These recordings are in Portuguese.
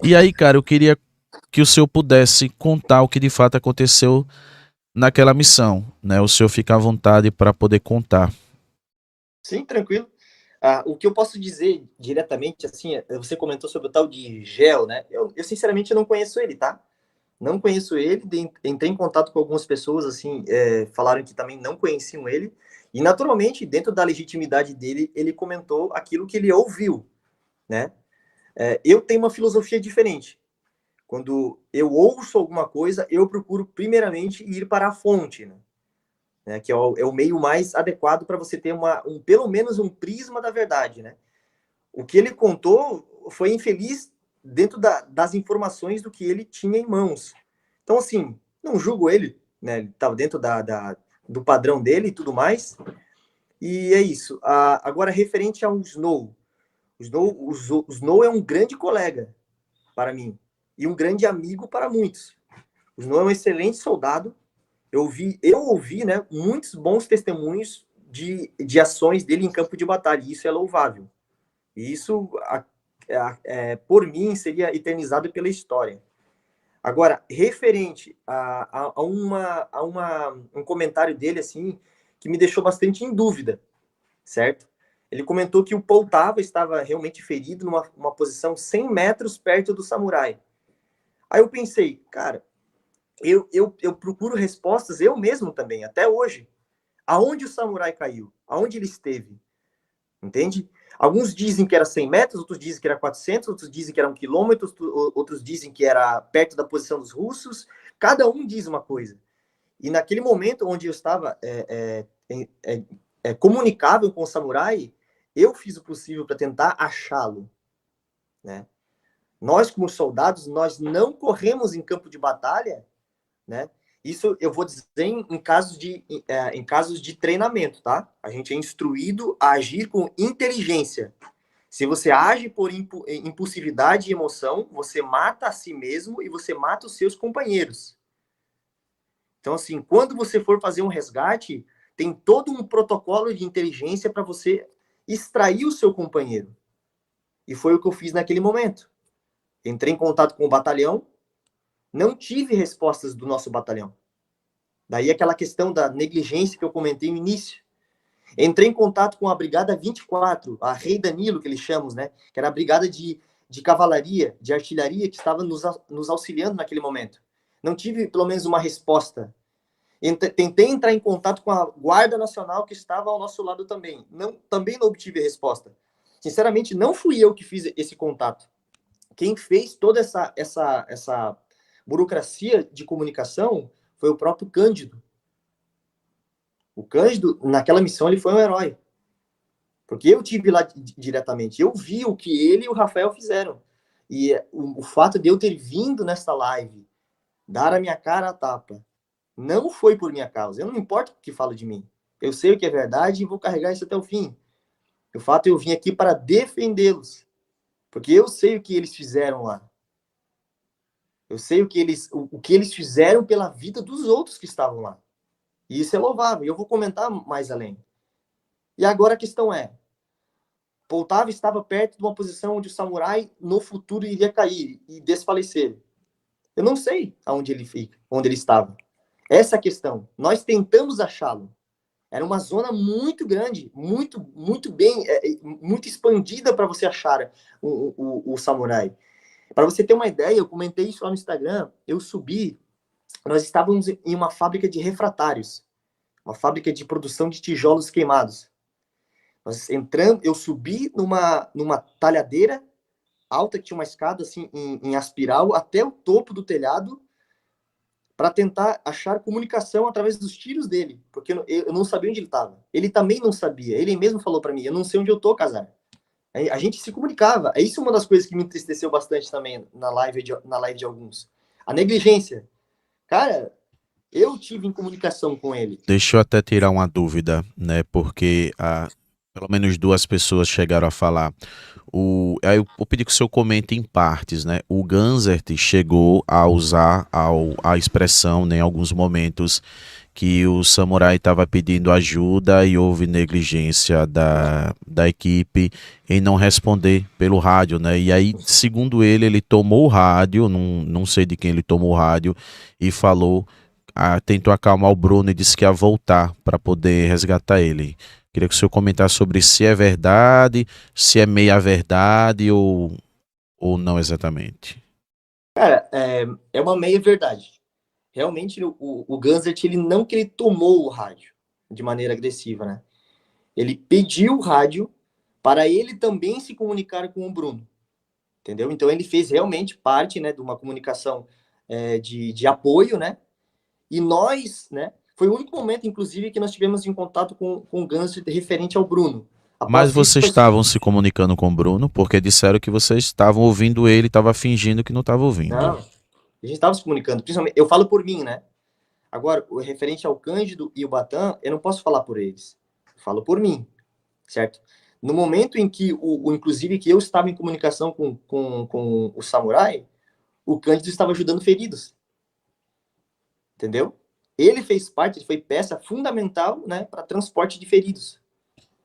E aí, cara, eu queria que o senhor pudesse contar o que de fato aconteceu naquela missão, né? O senhor fica à vontade para poder contar. Sim, tranquilo. O que eu posso dizer diretamente, assim, você comentou sobre o tal de Gel, né? Eu sinceramente não conheço ele, tá? Não conheço ele, entrei em contato com algumas pessoas, assim, falaram que também não conheciam ele, e naturalmente, dentro da legitimidade dele, ele comentou aquilo que ele ouviu, né? Eu tenho uma filosofia diferente. Quando eu ouço alguma coisa, eu procuro primeiramente ir para a fonte, né, que é o meio mais adequado para você ter pelo menos um prisma da verdade, né? O que ele contou foi infeliz dentro das informações do que ele tinha em mãos. Então, assim, não julgo ele, né? Ele estava dentro do padrão dele e tudo mais. E é isso. Agora, referente ao Snow. O Snow é um grande colega para mim e um grande amigo para muitos. O Snow é um excelente soldado. Eu ouvi, né, muitos bons testemunhos de ações dele em campo de batalha, e isso é louvável. E isso, por mim, seria eternizado pela história. Agora, referente a um comentário dele, assim, que me deixou bastante em dúvida, certo? Ele comentou que o Poltava estava realmente ferido numa posição 100 metros perto do samurai. Aí eu pensei, cara, eu procuro respostas eu mesmo também, até hoje. Aonde o samurai caiu? Aonde ele esteve? Entende? Alguns dizem que era 100 metros, outros dizem que era 400, outros dizem que era 1 quilômetro, outros dizem que era perto da posição dos russos. Cada um diz uma coisa. E naquele momento onde eu estava comunicável com o samurai, eu fiz o possível para tentar achá-lo, né? Nós, como soldados, nós não corremos em campo de batalha, né? Isso eu vou dizer em casos de treinamento, tá? A gente é instruído a agir com inteligência. Se você age por impulsividade e emoção, você mata a si mesmo e você mata os seus companheiros. Então, assim, quando você for fazer um resgate, tem todo um protocolo de inteligência para você extrair o seu companheiro. E foi o que eu fiz naquele momento. Entrei em contato com o batalhão, não tive respostas do nosso batalhão. Daí aquela questão da negligência que eu comentei no início. Entrei em contato com a Brigada 24, a Rei Danilo, que eles chamam, né? Que era a brigada de cavalaria, de artilharia, que estava nos auxiliando naquele momento. Não tive, pelo menos, uma resposta. Tentei entrar em contato com a Guarda Nacional, que estava ao nosso lado também. Também não obtive resposta. Sinceramente, não fui eu que fiz esse contato. Quem fez toda essa burocracia de comunicação foi o próprio Cândido. O Cândido, naquela missão, ele foi um herói. Porque eu tive lá diretamente. Eu vi o que ele e o Rafael fizeram. E o fato de eu ter vindo nessa live, dar a minha cara a tapa, não foi por minha causa. Eu não importo o que falo de mim. Eu sei o que é verdade e vou carregar isso até o fim. O fato eu vim aqui para defendê-los. Porque eu sei o que eles fizeram lá. Eu sei o que eles fizeram pela vida dos outros que estavam lá. E isso é louvável. E eu vou comentar mais além. E agora a questão é, Poltava estava perto de uma posição onde o samurai no futuro iria cair e desfalecer. Eu não sei aonde ele fica, onde ele estava. Essa é a questão. Nós tentamos achá-lo. Era uma zona muito grande, muito, muito bem, muito expandida para você achar o samurai. Para você ter uma ideia, eu comentei isso lá no Instagram, eu subi, nós estávamos em uma fábrica de refratários, uma fábrica de produção de tijolos queimados. Nós entrando, eu subi numa talhadeira alta que tinha uma escada assim em aspiral até o topo do telhado para tentar achar comunicação através dos tiros dele, porque eu não sabia onde ele estava. Ele também não sabia. Ele mesmo falou para mim: "Eu não sei onde eu tô, Casar." A gente se comunicava. É isso uma das coisas que me entristeceu bastante também na live de alguns. A negligência. Cara, eu tive em comunicação com ele. Deixa eu até tirar uma dúvida, né? Porque pelo menos duas pessoas chegaram a falar. Aí eu vou pedir que o senhor comente em partes, né? O Ganzert chegou a usar a expressão, né, em alguns momentos, que o samurai estava pedindo ajuda e houve negligência da equipe em não responder pelo rádio, né? E aí, segundo ele, ele tomou o rádio, não sei de quem ele tomou o rádio, e falou, tentou acalmar o Bruno e disse que ia voltar para poder resgatar ele. Queria que o senhor comentasse sobre se é verdade, se é meia verdade ou não exatamente. Cara, é uma meia verdade. Realmente, o Ganzert, ele não que ele tomou o rádio de maneira agressiva, né? Ele pediu o rádio para ele também se comunicar com o Bruno, entendeu? Então, ele fez realmente parte, né, de uma comunicação de apoio, né? E nós, né, foi o único momento, inclusive, que nós tivemos em contato com o Ganzert referente ao Bruno. Mas Após isso, vocês foi... estavam se comunicando com o Bruno, porque disseram que vocês estavam ouvindo ele, estava fingindo que não estava ouvindo. Não, a gente estava se comunicando, principalmente, eu falo por mim, né? Agora, o referente ao Cândido e o Batan, eu não posso falar por eles. Eu falo por mim, certo? No momento em que, inclusive, que eu estava em comunicação com o Samurai, o Cândido estava ajudando feridos. Entendeu? Ele fez parte, ele foi peça fundamental, né, para transporte de feridos.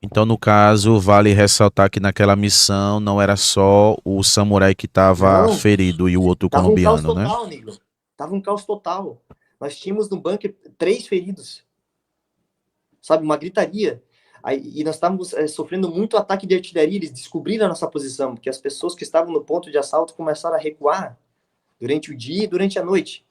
Então, no caso, vale ressaltar que naquela missão não era só o samurai que estava Não, ferido e o outro tava um caos colombiano, né? total, amigo. Tava um caos total. Nós tínhamos no bunker 3 feridos. Sabe, uma gritaria. Aí, e nós estávamos sofrendo muito ataque de artilharia. Eles descobriram a nossa posição, porque as pessoas que estavam no ponto de assalto começaram a recuar durante o dia e durante a noite.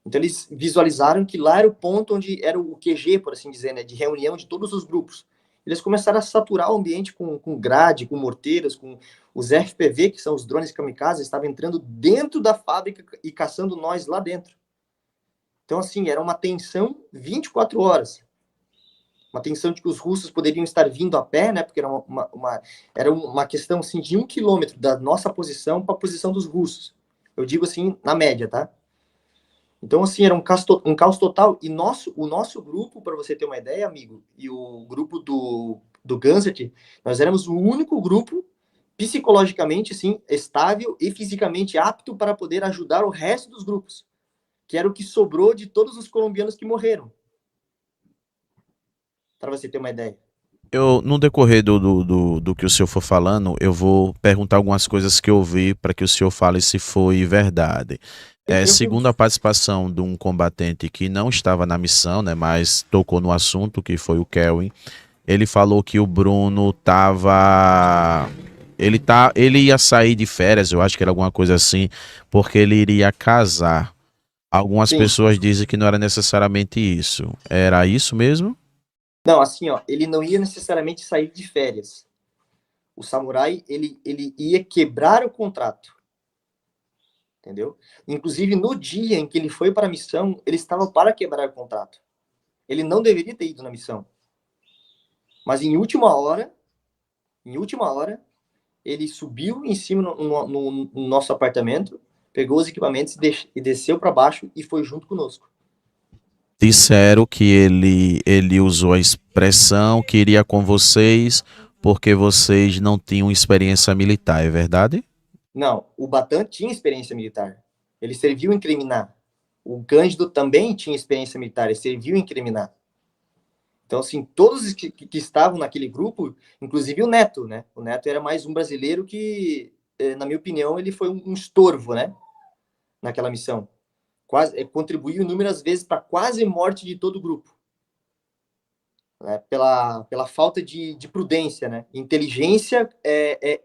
Então eles visualizaram que lá era o ponto onde era o QG, por assim dizer, né, de reunião de todos os grupos. Eles começaram a saturar o ambiente com grade, com morteiras, com os FPV, que são os drones kamikazes, estavam entrando dentro da fábrica e caçando nós lá dentro. Então, assim, era uma tensão 24 horas. Uma tensão de que os russos poderiam estar vindo a pé, né, porque era uma questão, assim, de 1 quilômetro da nossa posição para a posição dos russos. Eu digo assim, na média, tá? Então, assim, era um caos total. E o nosso grupo, para você ter uma ideia, amigo, e o grupo do Ganzert, nós éramos o único grupo psicologicamente, assim, estável e fisicamente apto para poder ajudar o resto dos grupos, que era o que sobrou de todos os colombianos que morreram. Para você ter uma ideia. No decorrer do que o senhor for falando, eu vou perguntar algumas coisas que eu vi para que o senhor fale se foi verdade. Tranquilo? Segundo a participação de um combatente que não estava na missão, né, mas tocou no assunto, que foi o Kelvin, ele falou que o Bruno tava. Ele ia sair de férias, eu acho que era alguma coisa assim, porque ele iria casar. Algumas Sim. pessoas dizem que não era necessariamente isso. Era isso mesmo? Não, assim, ó, ele não ia necessariamente sair de férias. O samurai, ele ia quebrar o contrato. Entendeu? Inclusive, no dia em que ele foi para a missão, ele estava para quebrar o contrato. Ele não deveria ter ido na missão. Mas em última hora, ele subiu em cima no nosso apartamento, pegou os equipamentos e desceu para baixo e foi junto conosco. Disseram que ele usou a expressão que iria com vocês porque vocês não tinham experiência militar, é verdade? Não, o Batan tinha experiência militar. Ele serviu em criminar. O Cândido também tinha experiência militar, ele serviu em criminar. Então, assim, todos os que estavam naquele grupo, inclusive o Neto, né? O Neto era mais um brasileiro que, na minha opinião, ele foi um estorvo, né? Naquela missão. Quase contribuiu inúmeras vezes para quase morte de todo o grupo. Né? Pela falta de prudência, né? Inteligência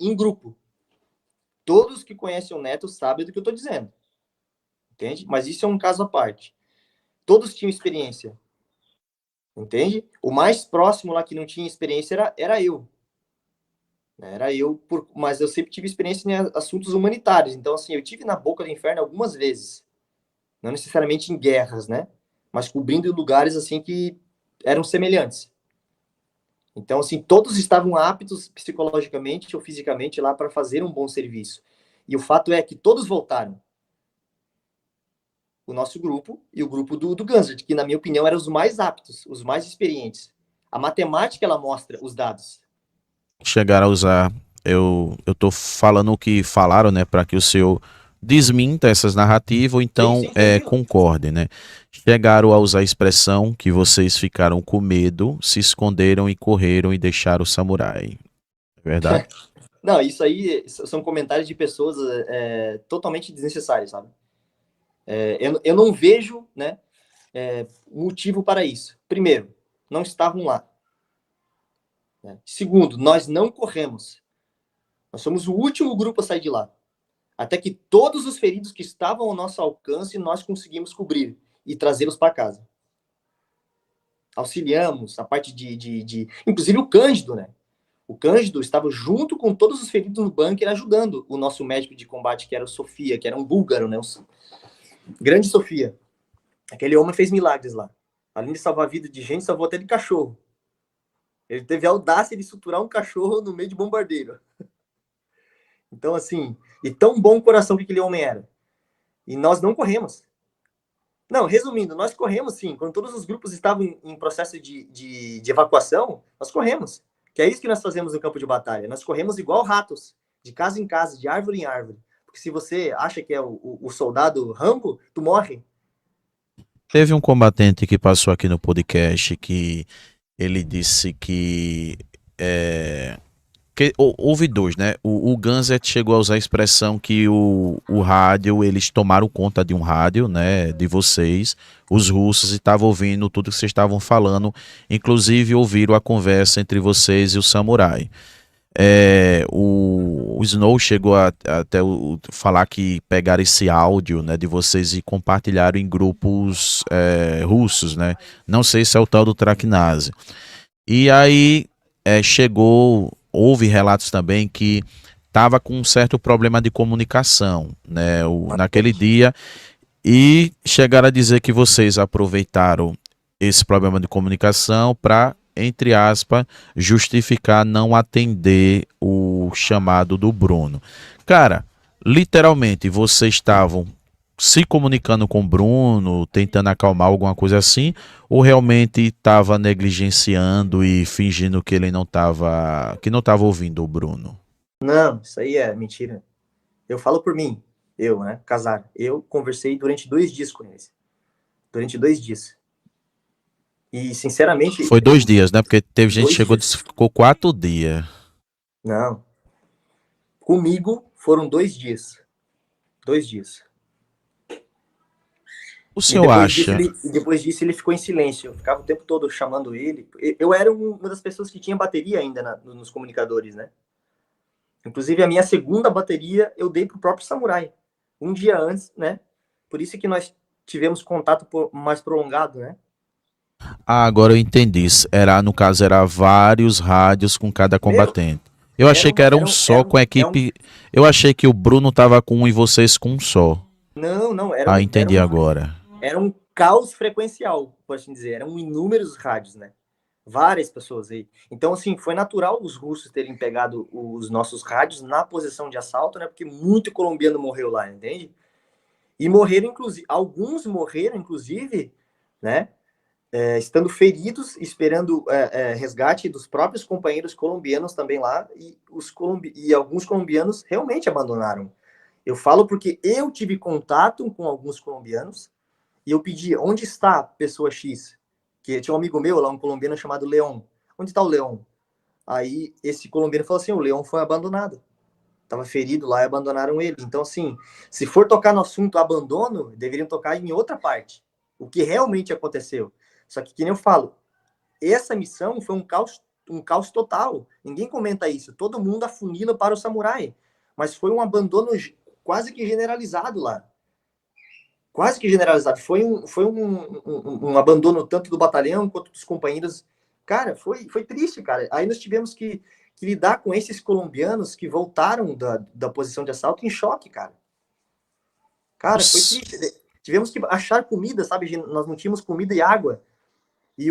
em grupo. Todos que conhecem o Neto sabem do que eu estou dizendo. Entende? Mas isso é um caso à parte. Todos tinham experiência. Entende? O mais próximo lá que não tinha experiência era eu. Era eu, mas eu sempre tive experiência em assuntos humanitários. Então, assim, eu tive na boca do inferno algumas vezes. Não necessariamente em guerras, né? Mas cobrindo lugares, assim, que eram semelhantes. Então, assim, todos estavam aptos psicologicamente ou fisicamente lá para fazer um bom serviço. E o fato é que todos voltaram. O nosso grupo e o grupo do Ganzert, que, na minha opinião, eram os mais aptos, os mais experientes. A matemática, ela mostra os dados. Chegaram a usar. Eu tô falando o que falaram, né, para que o senhor desminta essas narrativas ou Sim, então sim, tranquilo. concorde, né? Chegaram a usar a expressão que vocês ficaram com medo, se esconderam e correram e deixaram o samurai. É verdade? Não, isso aí são comentários de pessoas totalmente desnecessários, sabe? Eu não vejo, né, motivo para isso. Primeiro, não estavam lá. Né? Segundo, nós não corremos. Nós somos o último grupo a sair de lá. Até que todos os feridos que estavam ao nosso alcance, nós conseguimos cobrir e trazê-los para casa. Auxiliamos a parte inclusive o Cândido, né? O Cândido estava junto com todos os feridos no bunker, ajudando o nosso médico de combate, que era o Sofia, que era um búlgaro, né? Grande Sofia. Aquele homem fez milagres lá. Além de salvar a vida de gente, salvou até de cachorro. Ele teve a audácia de suturar um cachorro no meio de bombardeiro. Então, assim, e tão bom coração que aquele homem era. E nós não corremos. Não, resumindo, nós corremos sim. Quando todos os grupos estavam em processo de evacuação, nós corremos. Que é isso que nós fazemos no campo de batalha. Nós corremos igual ratos, de casa em casa, de árvore em árvore. Porque se você acha que é o soldado Rambo, tu morre. Teve um combatente que passou aqui no podcast que ele disse que houve dois, né? O Ganzet chegou a usar a expressão que o rádio, eles tomaram conta de um rádio, né? De vocês, os russos, e estavam ouvindo tudo que vocês estavam falando, inclusive ouviram a conversa entre vocês e o samurai. O Snow chegou até falar que pegaram esse áudio, né, de vocês e compartilharam em grupos russos, né? Não sei se é o tal do Traquenase. E aí houve relatos também que estava com um certo problema de comunicação, né, naquele dia, e chegaram a dizer que vocês aproveitaram esse problema de comunicação para, entre aspas, justificar não atender o chamado do Bruno. Cara, literalmente vocês estavam se comunicando com o Bruno, tentando acalmar alguma coisa assim, ou realmente estava negligenciando e fingindo que ele que não estava ouvindo o Bruno? Não, isso aí é mentira. Eu falo por mim, né, Casar. Eu conversei durante 2 dias com eles. Durante 2 dias. E, sinceramente... Foi 2 dias, né? Porque teve gente que chegou e 2 dias. ficou 4 dias. Não. Comigo foram 2 dias. 2 dias. O senhor acha? Depois disso ele ficou em silêncio. Eu ficava o tempo todo chamando ele. Eu era uma das pessoas que tinha bateria ainda nos comunicadores, né? Inclusive a minha segunda bateria eu dei pro próprio Samurai. Um dia antes, né? Por isso que nós tivemos contato mais prolongado, né? Ah, agora eu entendi. No caso, era vários rádios com cada Meu, combatente. Eu achei que era um só com a equipe. Eu achei que o Bruno tava com um e vocês com um só. Não, não, Ah, entendi agora. era um caos frequencial, posso assim dizer. Eram inúmeros rádios, né? Várias pessoas aí. Então, assim, foi natural os russos terem pegado os nossos rádios na posição de assalto, né? Porque muito colombiano morreu lá, entende? E morreram, inclusive, alguns morreram, inclusive, né? Estando feridos, esperando resgate dos próprios companheiros colombianos também lá, e alguns colombianos realmente abandonaram. Eu falo porque eu tive contato com alguns colombianos e eu pedi, onde está a pessoa X? Que tinha um amigo meu lá, um colombiano chamado Leon. Onde está o Leon? Aí esse colombiano falou assim, o Leon foi abandonado. Estava ferido lá e abandonaram ele. Então, assim, se for tocar no assunto abandono, deveriam tocar em outra parte. O que realmente aconteceu. Só que nem eu falo, essa missão foi um caos total. Ninguém comenta isso. Todo mundo afunila para o samurai. Mas foi um abandono quase que generalizado lá. Quase que generalizado. Foi um abandono tanto do batalhão quanto dos companheiros. Cara, foi triste, cara. Aí nós tivemos que lidar com esses colombianos que voltaram da posição de assalto em choque, cara. Cara, foi triste. Tivemos que achar comida, sabe? Nós não tínhamos comida e água. E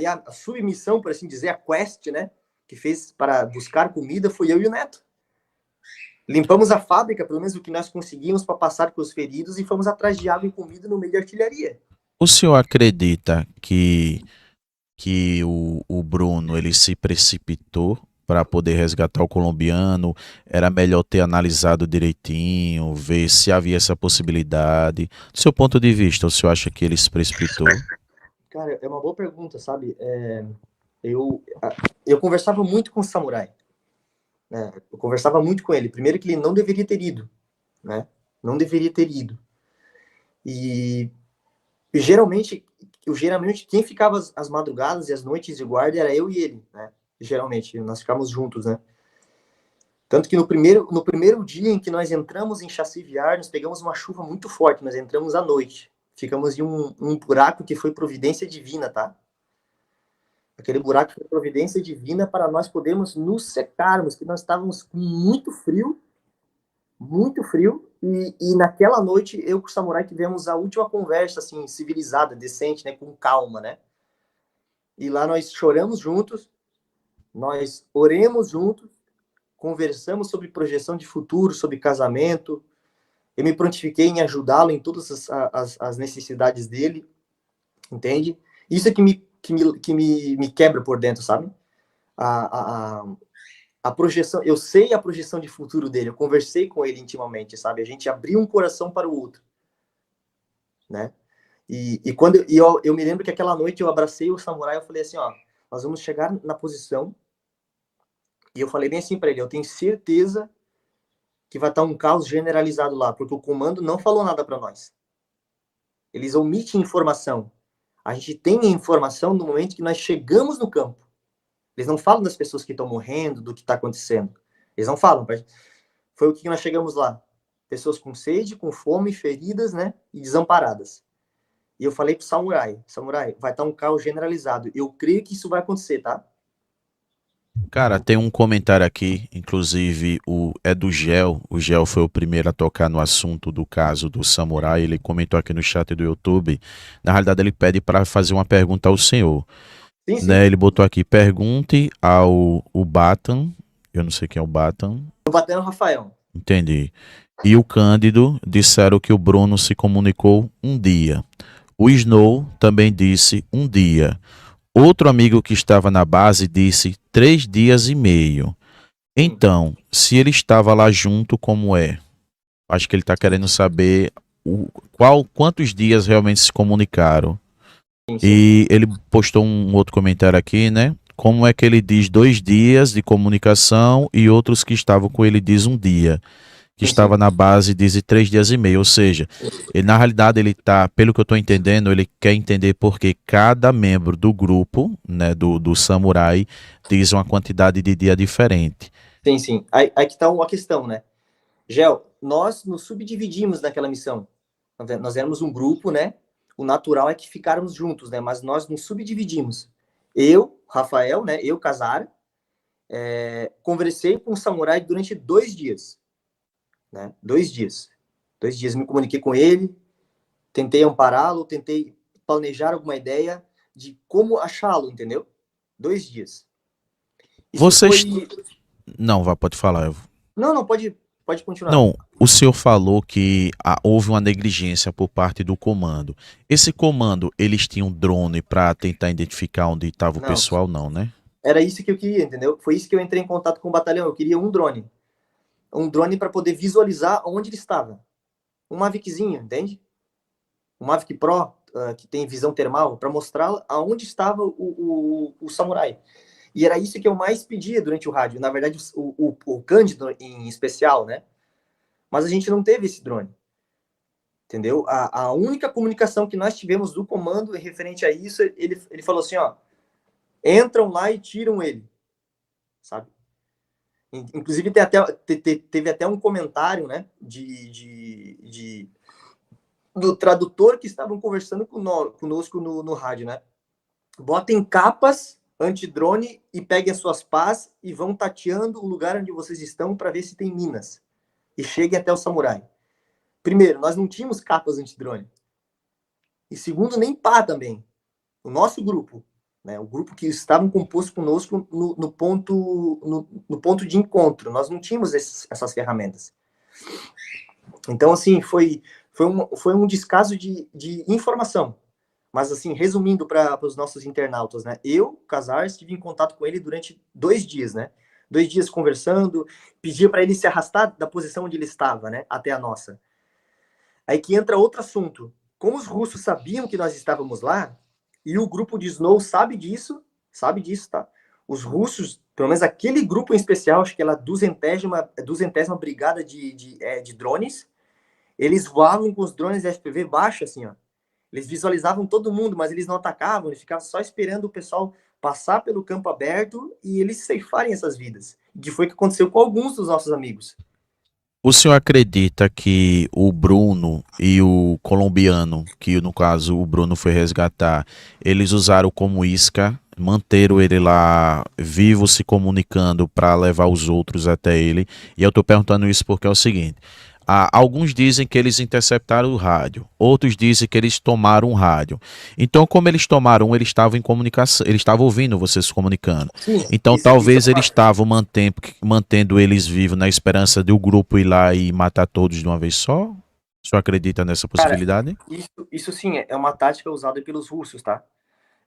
a submissão, por assim dizer, a quest, né? Que fez para buscar comida foi eu e o Neto. Limpamos a fábrica, pelo menos o que nós conseguimos para passar com os feridos, e fomos atrás de água e comida no meio de artilharia. O senhor acredita que o Bruno ele se precipitou para poder resgatar o colombiano? Era melhor ter analisado direitinho, ver se havia essa possibilidade. Do seu ponto de vista, o senhor acha que ele se precipitou? Cara, é uma boa pergunta, sabe? Eu, eu conversava muito com o Samurai, né? Eu conversava muito com ele. Primeiro que ele não deveria ter ido, né? Não deveria ter ido. E geralmente quem ficava as madrugadas e as noites de guarda era eu e ele, né? Geralmente, nós ficávamos juntos, né? Tanto que no primeiro dia em que nós entramos em Chaciviar, nós pegamos uma chuva muito forte, nós entramos à noite. Ficamos em um buraco que foi providência divina, tá? Aquele buraco foi providência divina para nós podermos nos secarmos, que nós estávamos com muito frio, e naquela noite eu com o Samurai tivemos a última conversa, assim, civilizada, decente, né, com calma, né? E lá nós choramos juntos, nós oremos juntos, conversamos sobre projeção de futuro, sobre casamento. Eu me prontifiquei em ajudá-lo em todas as necessidades dele, entende? Isso é que me quebra por dentro, sabe? A, a, a projeção, eu sei a projeção de futuro dele, eu conversei com ele intimamente, sabe? A gente abriu um coração para o outro, né? E quando eu me lembro que aquela noite eu abracei o Samurai, eu falei assim, ó, nós vamos chegar na posição, e eu falei bem assim para ele, eu tenho certeza que vai estar um caos generalizado lá, porque o comando não falou nada para nós. Eles omitem informação. A gente tem a informação no momento que nós chegamos no campo. Eles não falam das pessoas que estão morrendo, do que está acontecendo. Eles não falam. Foi o que nós chegamos lá. Pessoas com sede, com fome, feridas, né? E desamparadas. E eu falei pro Samurai, vai estar um caos generalizado. Eu creio que isso vai acontecer, tá? Cara, tem um comentário aqui, inclusive é do Gel. O Gel foi o primeiro a tocar no assunto do caso do samurai. Ele comentou aqui no chat do YouTube. Na realidade, ele pede para fazer uma pergunta ao senhor. Sim, Né, sim. ele botou aqui: pergunte ao o Batan. Eu não sei quem é o Batan. Tô batendo o Rafael. Entendi. E o Cândido disseram que o Bruno se comunicou um dia. O Snow também disse um dia. Outro amigo que estava na base disse 3 dias e meio. Então, se ele estava lá junto, como é? Acho que ele está querendo saber quantos dias realmente se comunicaram. Sim, sim. E ele postou um outro comentário aqui, né? Como é que ele diz 2 dias de comunicação e outros que estavam com ele diz um dia? Que Sim, sim. estava na base diz 3 dias e meio. Ou seja, ele, na realidade ele tá, pelo que eu estou entendendo, ele quer entender porque cada membro do grupo, né, do samurai, diz uma quantidade de dia diferente. Sim, sim. Aí que tá uma questão, né? Gel, nós nos subdividimos naquela missão. Nós éramos um grupo, né? O natural é que ficáramos juntos, né? Mas nós nos subdividimos. Eu, Rafael, né? Eu, Casar, conversei com o Samurai durante 2 dias, né? 2 dias. 2 dias me comuniquei com ele, tentei ampará-lo, tentei planejar alguma ideia de como achá-lo, entendeu? 2 dias. Isso Vocês. foi... Não, pode falar. Não, não, pode continuar. Não, o senhor falou que houve uma negligência por parte do comando. Esse comando, eles tinham drone para tentar identificar onde estava o Não, pessoal, não, né? era isso que eu queria, entendeu? Foi isso que eu entrei em contato com o batalhão. Eu queria um drone. Um drone para poder visualizar onde ele estava. Um Maviczinho, entende? Um Mavic Pro, que tem visão termal, para mostrar aonde estava o samurai. E era isso que eu mais pedia durante o rádio. Na verdade, o Cândido em especial, né? Mas a gente não teve esse drone. Entendeu? A única comunicação que nós tivemos do comando referente a isso, ele falou assim, ó, entram lá e tiram ele, sabe? Inclusive teve até um comentário, né, do tradutor que estavam conversando conosco no rádio, né? Botem capas anti-drone e peguem as suas pás e vão tateando o lugar onde vocês estão para ver se tem minas. E cheguem até o samurai. Primeiro, nós não tínhamos capas anti-drone. E segundo, nem pá também. O nosso grupo, né, o grupo que estava composto conosco no ponto de encontro, nós não tínhamos essas ferramentas. Então, assim, foi um descaso de informação. Mas, assim, resumindo para os nossos internautas, né? Eu, Casar, estive em contato com ele durante 2 dias, né? 2 dias conversando, pedia para ele se arrastar da posição onde ele estava, né, até a nossa. Aí que entra outro assunto. Como os russos sabiam que nós estávamos lá, e o grupo de Snow sabe disso, tá? Os russos, pelo menos aquele grupo em especial, acho que era a 200ª Brigada de drones, eles voavam com os drones FPV baixo, assim, ó. Eles visualizavam todo mundo, mas eles não atacavam, eles ficavam só esperando o pessoal passar pelo campo aberto e eles ceifarem essas vidas. Que foi o que aconteceu com alguns dos nossos amigos. O senhor acredita que o Bruno e o colombiano, que no caso o Bruno foi resgatar, eles usaram como isca, manteram ele lá vivo se comunicando para levar os outros até ele? E eu estou perguntando isso porque é o seguinte: alguns dizem que eles interceptaram o rádio, outros dizem que eles tomaram um rádio. Então, como eles tomaram, eles estavam em comunicação, eles estavam ouvindo vocês se comunicando. Sim, Então, isso talvez é eles fato. estavam mantendo eles vivos na esperança do grupo ir lá e matar todos de uma vez só? O senhor acredita nessa Cara, possibilidade? isso sim é uma tática usada pelos russos, tá?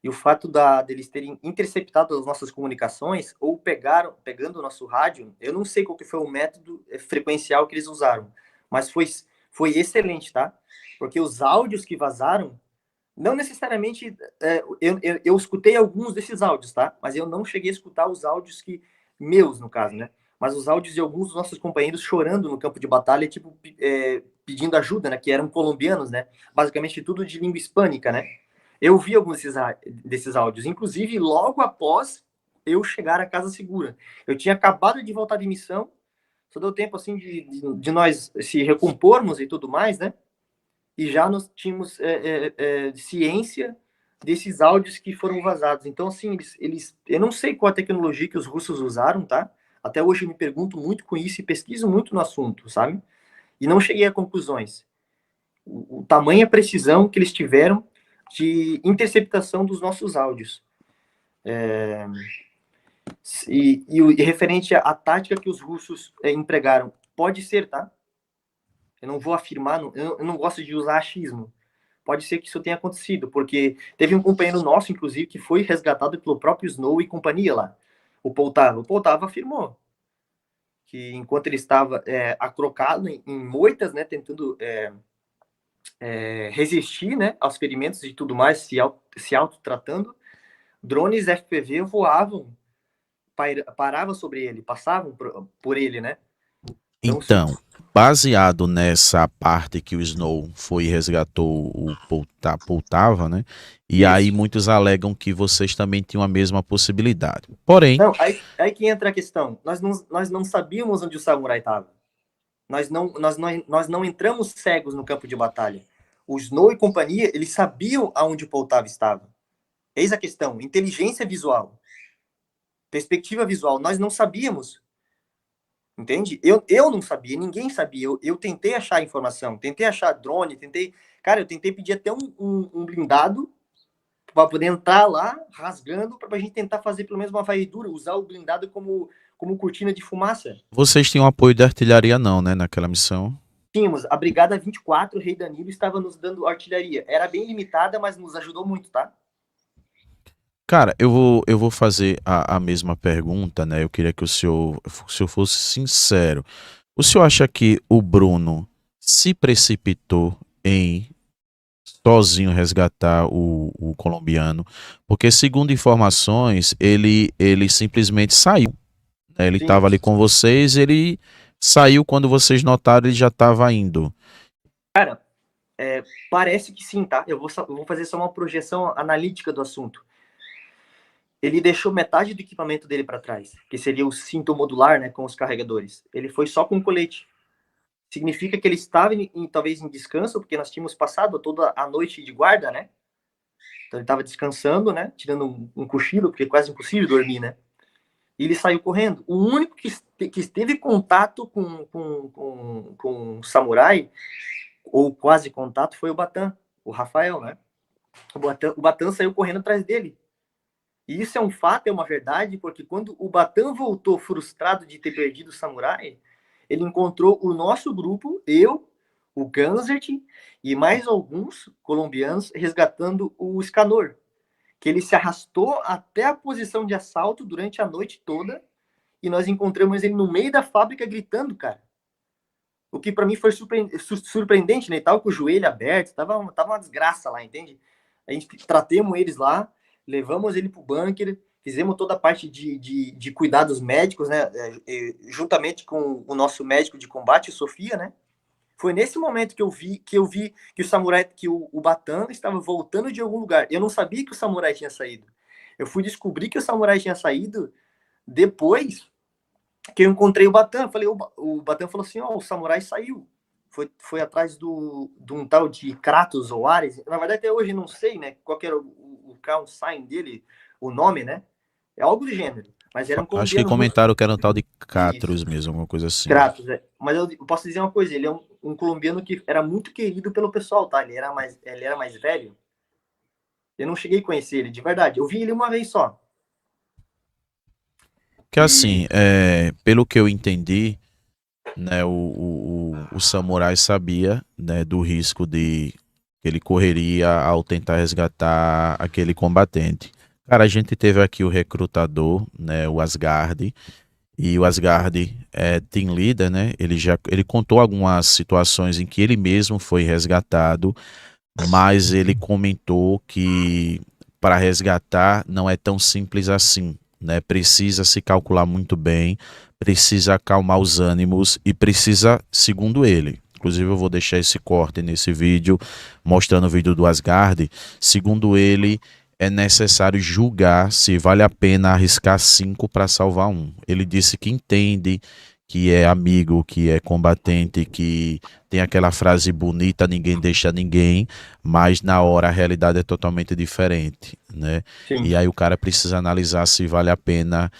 E o fato deles terem interceptado as nossas comunicações ou pegando o nosso rádio, eu não sei qual que foi o método frequencial que eles usaram, mas foi excelente, tá? Porque os áudios que vazaram, não necessariamente, eu escutei alguns desses áudios, tá? Mas eu não cheguei a escutar os áudios meus, no caso, né? Mas os áudios de alguns dos nossos companheiros chorando no campo de batalha, tipo, pedindo ajuda, né? Que eram colombianos, né? Basicamente tudo de língua hispânica, né? Eu vi alguns desses áudios, inclusive logo após eu chegar à casa segura. Eu tinha acabado de voltar de missão, só deu tempo assim de nós se recompormos e tudo mais, né? E já nós tínhamos ciência desses áudios que foram vazados. Então, assim, eu não sei qual a tecnologia que os russos usaram, tá? Até hoje eu me pergunto muito com isso e pesquiso muito no assunto, sabe? E não cheguei a conclusões. O tamanho e a precisão que eles tiveram de interceptação dos nossos áudios. E referente à tática que os russos empregaram, pode ser, tá? Eu não vou afirmar, eu não gosto de usar achismo. Pode ser que isso tenha acontecido, porque teve um companheiro nosso, inclusive, que foi resgatado pelo próprio Snow e companhia lá, o Poltava. O Poltava afirmou que enquanto ele estava acrocado em moitas, né, tentando resistir, né, aos ferimentos e tudo mais, se autotratando, drones FPV voavam, paravam sobre ele, passavam por ele, né? Então, Então, baseado nessa parte que o Snow foi e resgatou o Poltava, né? E aí isso. muitos alegam que vocês também tinham a mesma possibilidade. Porém, Não, aí que entra a questão. Nós não sabíamos onde o samurai estava. Nós não entramos cegos no campo de batalha. O Snow e companhia, eles sabiam aonde o Poltava estava. Eis a questão. Inteligência visual. Perspectiva visual. Nós não sabíamos. Entende? Eu não sabia, ninguém sabia. Eu tentei achar informação, tentei achar drone, Cara, eu tentei pedir até um blindado para poder entrar lá, rasgando, para a gente tentar fazer pelo menos uma varredura, usar o blindado como cortina de fumaça. vocês tinham apoio da artilharia não, né, naquela missão? Tínhamos a Brigada 24, o Rei Danilo, estava nos dando artilharia. Era bem limitada, mas nos ajudou muito, tá? Cara, eu vou fazer a mesma pergunta, né? Eu queria que o senhor fosse sincero. O senhor acha que o Bruno se precipitou em sozinho resgatar o colombiano? Porque, segundo informações, ele simplesmente saiu, né? Ele Sim. estava ali com vocês, ele saiu quando vocês notaram, ele já estava indo. Cara, parece que sim, tá? Eu vou fazer só uma projeção analítica do assunto. Ele deixou metade do equipamento dele para trás, que seria o cinto modular, né, com os carregadores. Ele foi só com o colete. Significa que ele estava talvez em descanso, porque nós tínhamos passado toda a noite de guarda, né? Então ele estava descansando, né? Tirando um cochilo, porque é quase impossível dormir, né? E ele saiu correndo. O único que esteve em contato com o samurai, ou quase contato, foi o Batan, o Rafael, né? O Batan saiu correndo atrás dele. E isso é um fato, é uma verdade, porque quando o Batan voltou frustrado de ter perdido o samurai, ele encontrou o nosso grupo, eu, o Ganzert e mais alguns colombianos resgatando o Scanor, que ele se arrastou até a posição de assalto durante a noite toda e nós encontramos ele no meio da fábrica gritando, cara. O que para mim foi surpreendente, né? Ele tava com o joelho aberto, tava uma desgraça lá, entende? A gente tratemos eles lá, levamos ele pro bunker, fizemos toda a parte de cuidados médicos, né? Juntamente com o nosso médico de combate, o Sofia, né? Foi nesse momento que eu vi que o samurai, que o Batan estava voltando de algum lugar. Eu não sabia que o samurai tinha saído. Eu fui descobrir que o samurai tinha saído depois que eu encontrei o Batan. Falei, o Batan falou assim, ó, o samurai saiu. Foi atrás de um tal de Kratos ou Ares. Na verdade, até hoje não sei, né? Qual que era o crown sign dele, o nome, né? É algo do gênero. Mas era um Acho que colombiano muito. comentaram que era um tal de Isso. Catros mesmo, alguma coisa assim. Kratos, é. Mas eu posso dizer uma coisa, ele é um colombiano que era muito querido pelo pessoal, tá? Ele era mais velho. Eu não cheguei a conhecer ele, de verdade. Eu vi ele uma vez só. Que E assim, pelo que eu entendi, né, o samurai sabia, né, do risco que ele correria ao tentar resgatar aquele combatente. Cara, a gente teve aqui o recrutador, né, o Asgard, e o Asgard é team leader, né? Ele contou algumas situações em que ele mesmo foi resgatado, mas ele comentou que para resgatar não é tão simples assim, né? Precisa se calcular muito bem, precisa acalmar os ânimos e precisa, segundo ele, inclusive eu vou deixar esse corte nesse vídeo, mostrando o vídeo do Asgard, segundo ele, é necessário julgar se vale a pena arriscar 5 para salvar um. Ele disse que entende que é amigo, que é combatente, que tem aquela frase bonita, ninguém deixa ninguém, mas na hora a realidade é totalmente diferente, né? sim. E aí o cara precisa analisar se vale a pena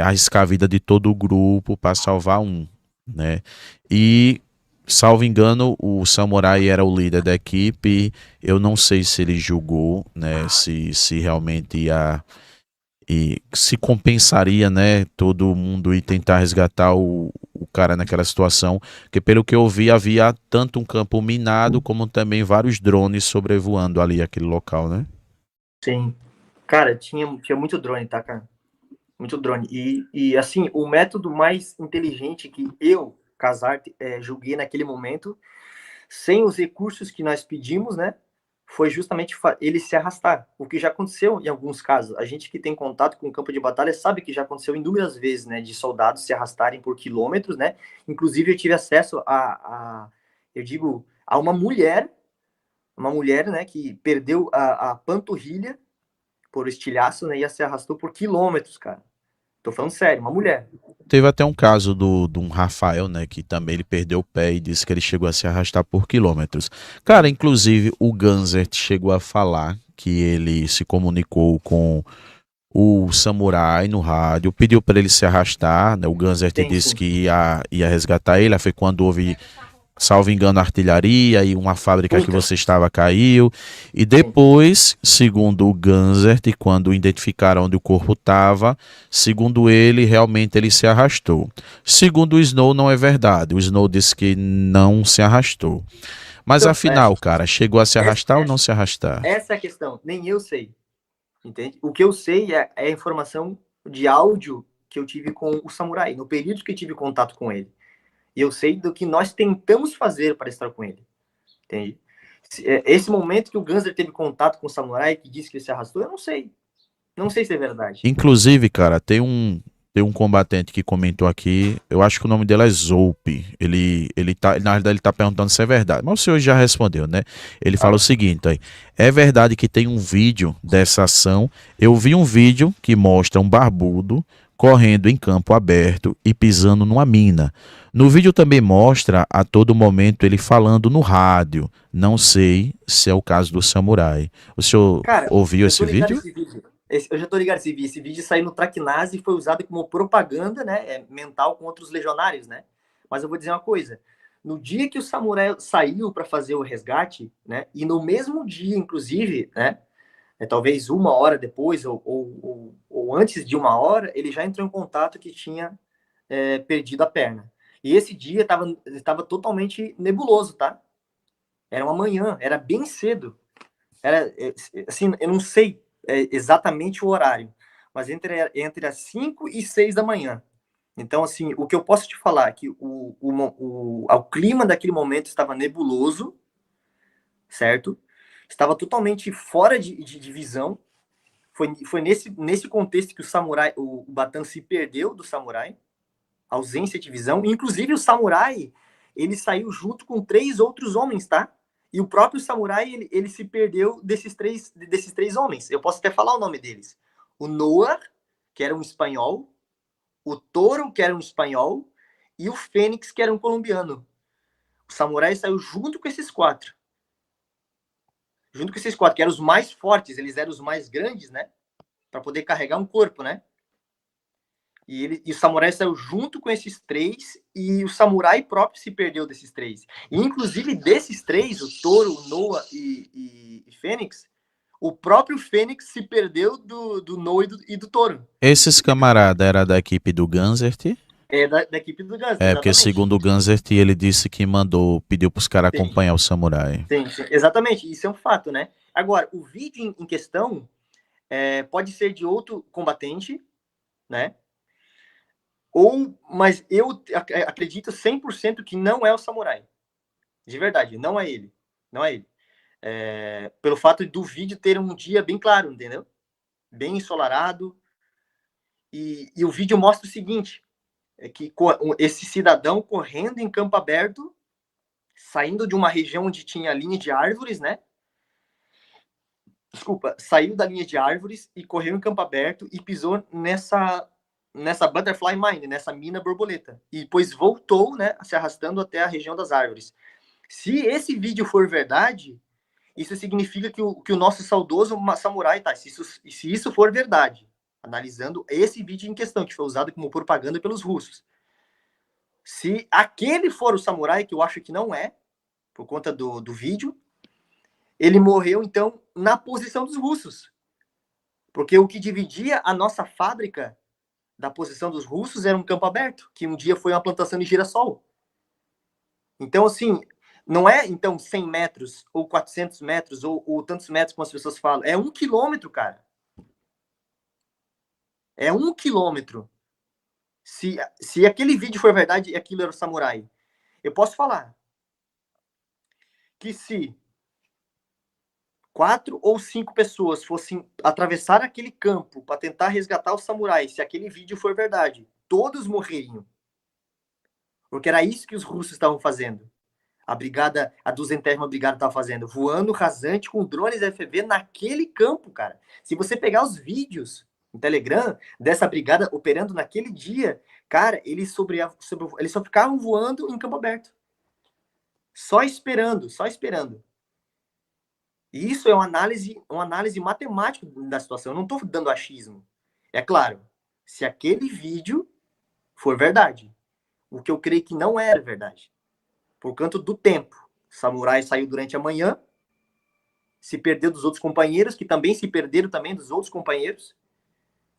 arriscar a vida de todo o grupo para salvar um, né? E, salvo engano, o Samurai era o líder da equipe. Eu não sei se ele julgou, né? Se realmente ia e se compensaria, né, todo mundo ir tentar resgatar o cara naquela situação, porque pelo que eu vi havia tanto um campo minado como também vários drones sobrevoando ali aquele local, né? Sim. Cara, tinha muito drone, tá, cara? Muito drone. E assim, o método mais inteligente que eu, Casar, julguei naquele momento, sem os recursos que nós pedimos, né? Foi justamente ele se arrastar. O que já aconteceu em alguns casos. A gente que tem contato com o campo de batalha sabe que já aconteceu inúmeras vezes, né? De soldados se arrastarem por quilômetros, né? Inclusive, eu tive acesso eu digo, a uma mulher, né? Que perdeu a panturrilha por estilhaço, né? E se arrastou por quilômetros, cara. Tô falando sério, uma mulher. Teve até um caso do um Rafael, né, que também ele perdeu o pé e disse que ele chegou a se arrastar por quilômetros. Cara, inclusive o Ganzert chegou a falar que ele se comunicou com o samurai no rádio, pediu para ele se arrastar, né? O Ganzert Sim, disse sim. que ia resgatar ele, aí foi quando houve, salvo engano, artilharia e uma fábrica que Muitas. você estava caiu. E Sim. depois, segundo o Ganzert, quando identificaram onde o corpo estava, segundo ele, realmente ele se arrastou. Segundo o Snow, não é verdade. O Snow disse que não se arrastou. Mas Então, afinal, cara, chegou a se arrastar ou não se arrastar? essa é a questão. Nem eu sei, entende? O que eu sei é a informação de áudio que eu tive com o samurai, no período que eu tive contato com ele. E eu sei do que nós tentamos fazer para estar com ele, entende? Esse momento que o Gunsler teve contato com o samurai, que disse que ele se arrastou, eu não sei. Não sei se é verdade. Inclusive, cara, tem um combatente que comentou aqui, eu acho que o nome dele é Zoupe. Ele tá, na verdade, ele tá perguntando se é verdade. Mas o senhor já respondeu, né? Ele fala o Ah, seguinte, aí, é verdade que tem um vídeo dessa ação. Eu vi um vídeo que mostra um barbudo correndo em campo aberto e pisando numa mina. No vídeo também mostra a todo momento ele falando no rádio. Não sei se é o caso do samurai. O senhor cara, ouviu eu tô esse ligado vídeo? esse vídeo. Eu já tô ligado esse vídeo. Esse vídeo saiu no Traquenaz e foi usado como propaganda, né? Mental contra os legionários, né? Mas eu vou dizer uma coisa. No dia que o samurai saiu para fazer o resgate, né? E no mesmo dia, inclusive, né? Talvez uma hora depois ou antes de uma hora, ele já entrou em contato que tinha perdido a perna. E esse dia estava totalmente nebuloso, tá? Era uma manhã, era bem cedo. Era assim, eu não sei exatamente o horário, mas entre as 5 e 6 da manhã. Então, assim, o que eu posso te falar é que o clima daquele momento estava nebuloso, certo? Estava totalmente fora de visão. Foi nesse contexto que o Batan se perdeu do samurai, ausência de visão. Inclusive, o samurai, ele saiu junto com 3 outros homens, tá? E o próprio samurai, ele se perdeu desses três homens. Eu posso até falar o nome deles. O Noah, que era um espanhol, o Toro, que era um espanhol, e o Fênix, que era um colombiano. O samurai saiu junto com esses 4. Junto com esses 4, que eram os mais fortes, eles eram os mais grandes, né? Para poder carregar um corpo, né? E o samurai saiu junto com esses 3, e o samurai próprio se perdeu desses 3. E, inclusive, desses 3, o Toro, o Noah e Fênix, o próprio Fênix se perdeu do Noah e do Toro. Esses camarada era da equipe do Ganzert? É da equipe do Guns, É, porque exatamente. segundo o Ganzert, ele disse que pediu pros caras Sim, acompanhar o samurai. sim, exatamente. Isso é um fato, né? Agora, o vídeo em questão pode ser de outro combatente, né? Mas eu acredito 100% que não é o samurai. De verdade, não é ele. Não é ele. Pelo fato do vídeo ter um dia bem claro, entendeu? Bem ensolarado. E o vídeo mostra o seguinte: é que esse cidadão correndo em campo aberto, saindo de uma região onde tinha linha de árvores, né? Desculpa, saiu da linha de árvores e correu em campo aberto e pisou nessa butterfly mine, nessa mina borboleta. E depois voltou, né, se arrastando até a região das árvores. Se esse vídeo for verdade, isso significa que o nosso saudoso samurai, tá? Se isso for verdade, analisando esse vídeo em questão, que foi usado como propaganda pelos russos. Se aquele for o samurai, que eu acho que não é, por conta do vídeo, ele morreu, então, na posição dos russos. Porque o que dividia a nossa fábrica da posição dos russos era um campo aberto, que um dia foi uma plantação de girassol. Então, assim, não é, então, 100 metros, ou 400 metros, ou tantos metros, como as pessoas falam. É 1 quilômetro, cara. É 1 quilômetro. Se aquele vídeo for verdade e aquilo era o samurai, eu posso falar que se 4 ou 5 pessoas fossem atravessar aquele campo para tentar resgatar os samurais, se aquele vídeo for verdade, todos morreriam. Porque era isso que os russos estavam fazendo. A 200ª Brigada estava fazendo, voando rasante com drones FPV naquele campo, cara. Se você pegar os vídeos no Telegram dessa brigada operando naquele dia, cara, eles só ficavam voando em campo aberto. Só esperando, só esperando. E isso é uma análise matemática da situação. Eu não estou dando achismo. É claro, se aquele vídeo for verdade, o que eu creio que não era verdade. Por conta do tempo. O samurai saiu durante a manhã, se perdeu dos outros companheiros, que também se perderam também dos outros companheiros,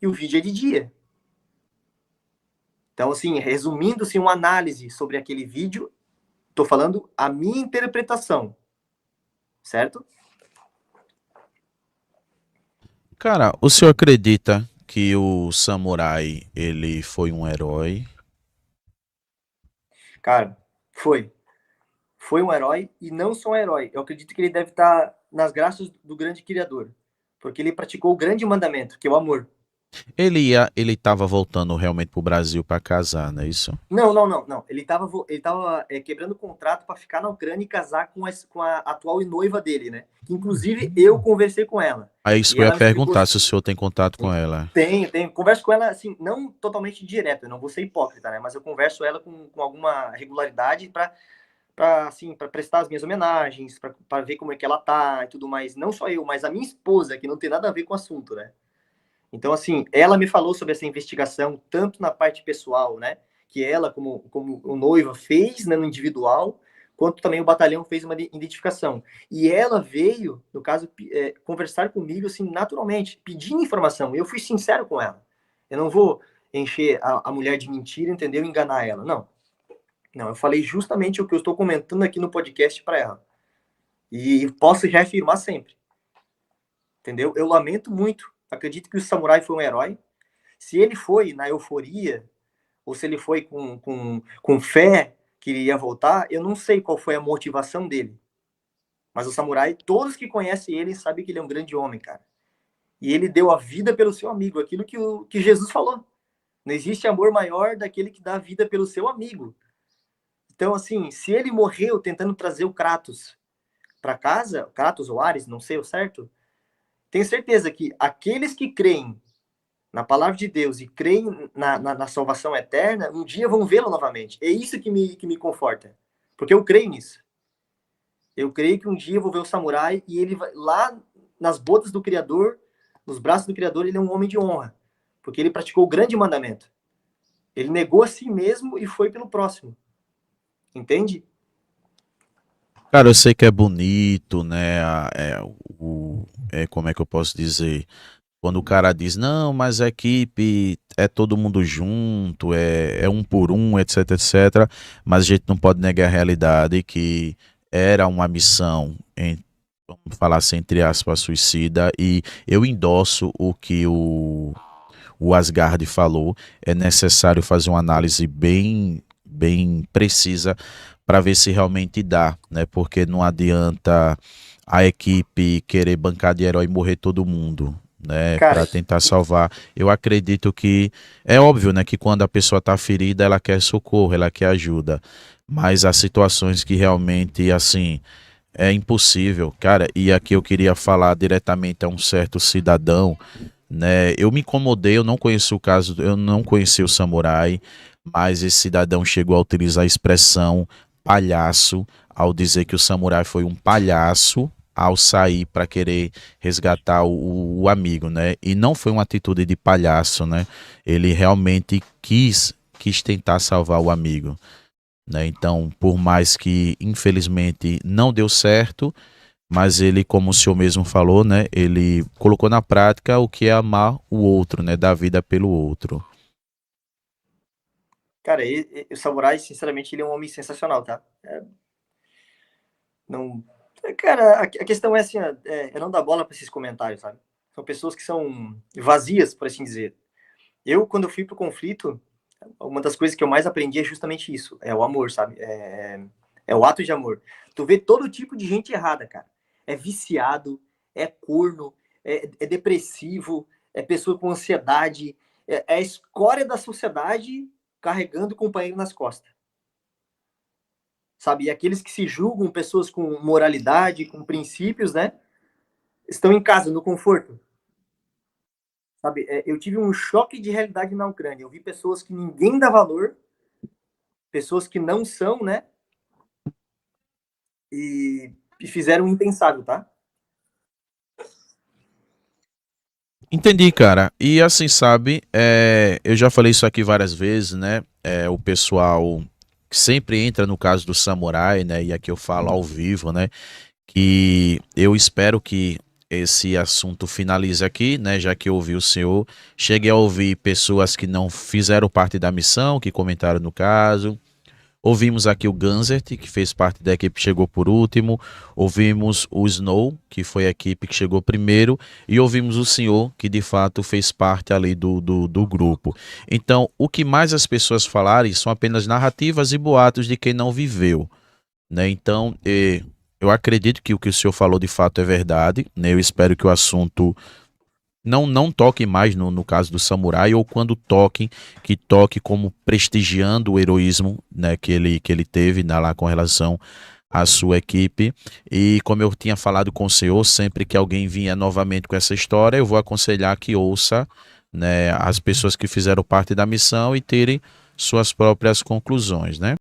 e o vídeo é de dia. Então, assim, resumindo-se uma análise sobre aquele vídeo, estou falando a minha interpretação, certo? Cara, o senhor acredita que o samurai, ele foi um herói? Cara, foi. Foi um herói e não só um herói. Eu acredito que ele deve estar nas graças do grande Criador, porque ele praticou o grande mandamento, que é o amor. Ele tava voltando realmente pro Brasil para casar, não é isso? Não. Ele tava quebrando o contrato para ficar na Ucrânia e casar com a atual noiva dele, né? Que, inclusive, eu conversei com ela. Aí isso E que eu ia ela me explicou. perguntar se o senhor tem contato com ela. Tenho. Converso com ela, assim, não totalmente direto, eu não vou ser hipócrita, né? Mas eu converso ela com alguma regularidade para prestar as minhas homenagens, para ver como é que ela tá e tudo mais. Não só eu, mas a minha esposa, que não tem nada a ver com o assunto, né? Então, assim, ela me falou sobre essa investigação, tanto na parte pessoal, né? Que ela, como o noivo, fez, né, no individual, quanto também o batalhão fez uma identificação. E ela veio, no caso, conversar comigo, assim, naturalmente, pedindo informação. Eu fui sincero com ela. Eu não vou encher a mulher de mentira, entendeu? Enganar ela. Não, eu falei justamente o que eu estou comentando aqui no podcast para ela. E posso reafirmar sempre. Entendeu? Eu lamento muito acredito que o samurai foi um herói. Se ele foi na euforia, ou se ele foi com fé que ele ia voltar, eu não sei qual foi a motivação dele. Mas o samurai, todos que conhecem ele sabem que ele é um grande homem, cara. E ele deu a vida pelo seu amigo, aquilo que Jesus falou. Não existe amor maior daquele que dá a vida pelo seu amigo. Então, assim, se ele morreu tentando trazer o Kratos para casa, Kratos ou Ares, não sei o certo, tenho certeza que aqueles que creem na palavra de Deus e creem na salvação eterna, um dia vão vê-lo novamente. É isso que me conforta. Porque eu creio nisso. Eu creio que um dia eu vou ver o samurai e ele vai lá nas botas do Criador, nos braços do Criador, ele é um homem de honra. Porque ele praticou o grande mandamento. Ele negou a si mesmo e foi pelo próximo. Entende? Cara, eu sei que é bonito, né? Como é que eu posso dizer? Quando o cara diz, não, mas a equipe é todo mundo junto, é um por um, etc, etc. Mas a gente não pode negar a realidade que era uma missão, vamos falar assim, entre aspas, suicida. E eu endosso o que o Asgard falou. É necessário fazer uma análise bem precisa para ver se realmente dá, né? Porque não adianta a equipe querer bancar de herói e morrer todo mundo, né, Cara, para tentar salvar. Eu acredito que é óbvio, né, que quando a pessoa está ferida, ela quer socorro, ela quer ajuda, mas há situações que realmente assim é impossível, cara. E aqui eu queria falar diretamente a um certo cidadão, né? Eu me incomodei, eu não conheci o caso, eu não conheci o samurai, mas esse cidadão chegou a utilizar a expressão palhaço ao dizer que o samurai foi um palhaço ao sair para querer resgatar o amigo, né? E não foi uma atitude de palhaço, né? Ele realmente quis tentar salvar o amigo, né? Então, por mais que infelizmente não deu certo, mas ele, como o senhor mesmo falou, né? Ele colocou na prática o que é amar o outro, né? Dar vida pelo outro. cara, o samurai, sinceramente, ele é um homem sensacional, tá? Não, cara, a questão é assim, é não dar bola para esses comentários, sabe? São pessoas que são vazias, por assim dizer. Eu, quando eu fui pro conflito, uma das coisas que eu mais aprendi é justamente isso, é o amor, sabe? É o ato de amor. Tu vê todo tipo de gente errada, cara. É viciado, é corno, é depressivo, é pessoa com ansiedade, é a escória da sociedade carregando o companheiro nas costas, sabe? E aqueles que se julgam pessoas com moralidade, com princípios, né? Estão em casa, no conforto, sabe? Eu tive um choque de realidade na Ucrânia. Eu vi pessoas que ninguém dá valor, pessoas que não são, né? E fizeram o impensável, tá? Entendi, cara. E assim, sabe, eu já falei isso aqui várias vezes, né? O pessoal sempre entra no caso do samurai, né? E aqui eu falo ao vivo, né? Que eu espero que esse assunto finalize aqui, né? Já que eu ouvi o senhor, cheguei a ouvir pessoas que não fizeram parte da missão, que comentaram no caso. Ouvimos aqui o Ganzert, que fez parte da equipe que chegou por último. Ouvimos o Snow, que foi a equipe que chegou primeiro. E ouvimos o senhor, que de fato fez parte ali do grupo. Então, o que mais as pessoas falarem são apenas narrativas e boatos de quem não viveu, né? Então, eu acredito que o que o senhor falou de fato é verdade, né? Eu espero que o assunto não toque mais no caso do samurai, ou quando toquem, que toque como prestigiando o heroísmo, né, que ele teve, né, lá com relação à sua equipe. E como eu tinha falado com o senhor, sempre que alguém vier novamente com essa história, eu vou aconselhar que ouça, né, as pessoas que fizeram parte da missão e tirem suas próprias conclusões, né?